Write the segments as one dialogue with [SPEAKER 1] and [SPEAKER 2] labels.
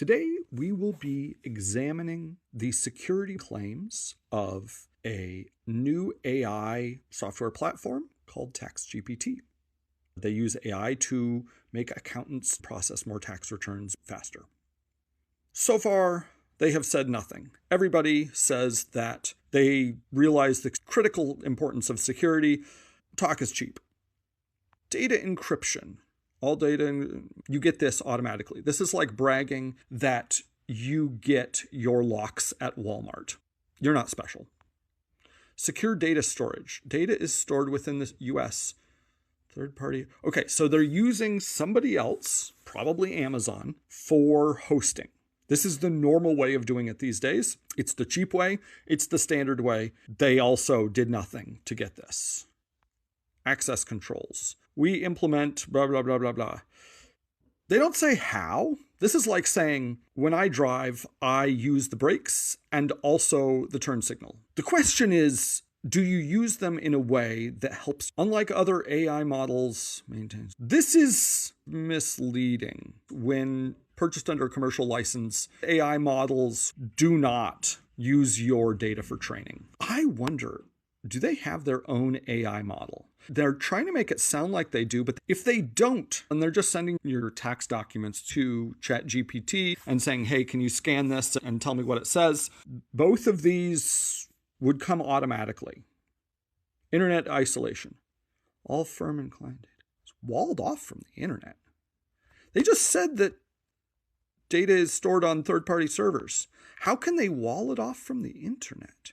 [SPEAKER 1] Today, we will be examining the security claims of a new AI software platform called TaxGPT. They use AI to make accountants process more tax returns faster. So far, they have said nothing. Everybody says that they realize the critical importance of security. Talk is cheap. Data encryption. All data, you get this automatically. This is like bragging that you get your locks at Walmart. You're not special. Secure data storage. Data is stored within the US. Third party. Okay, so they're using somebody else, probably Amazon, for hosting. This is the normal way of doing it these days. It's the cheap way. It's the standard way. They also did nothing to get this. Access controls. We implement blah, blah, blah, blah, blah. They don't say how. This is like saying, when I drive, I use the brakes and also the turn signal. The question is, do you use them in a way that helps, unlike other AI models, maintains? This is misleading. When purchased under a commercial license, AI models do not use your data for training. I wonder, do they have their own AI model? They're trying to make it sound like they do, but if they don't, and they're just sending your tax documents to ChatGPT and saying, hey, can you scan this and tell me what it says? Both of these would come automatically. Internet isolation. All firm and client data is walled off from the internet. They just said that data is stored on third-party servers. How can they wall it off from the internet?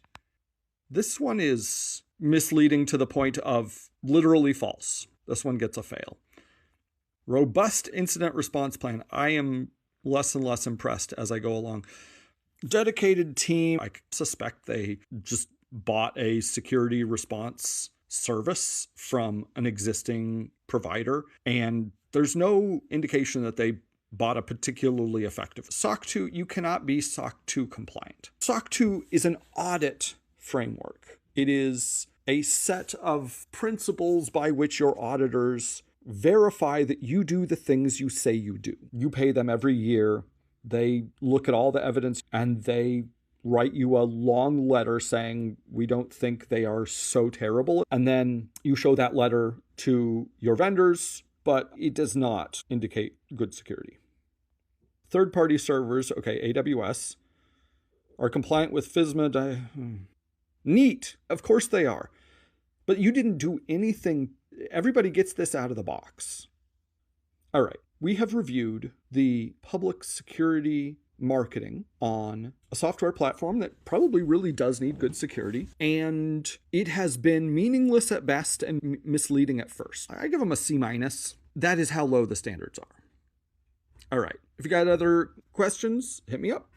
[SPEAKER 1] This one is misleading to the point of literally false. This one gets a fail. Robust incident response plan. I am less and less impressed as I go along. Dedicated team. I suspect they just bought a security response service from an existing provider, and there's no indication that they bought a particularly effective. SOC 2, you cannot be SOC 2 compliant. SOC 2 is an audit framework. It is a set of principles by which your auditors verify that you do the things you say you do. You pay them every year. They look at all the evidence and they write you a long letter saying, we don't think they are so terrible. And then you show that letter to your vendors, but it does not indicate good security. Third-party servers, okay, AWS, are compliant with FISMA. Neat. Of course they are. But you didn't do anything. Everybody gets this out of the box. All right. We have reviewed the public security marketing on a software platform that probably really does need good security, and it has been meaningless at best and misleading at first. I give them a C-. That is how low the standards are. All right. If you got other questions, hit me up.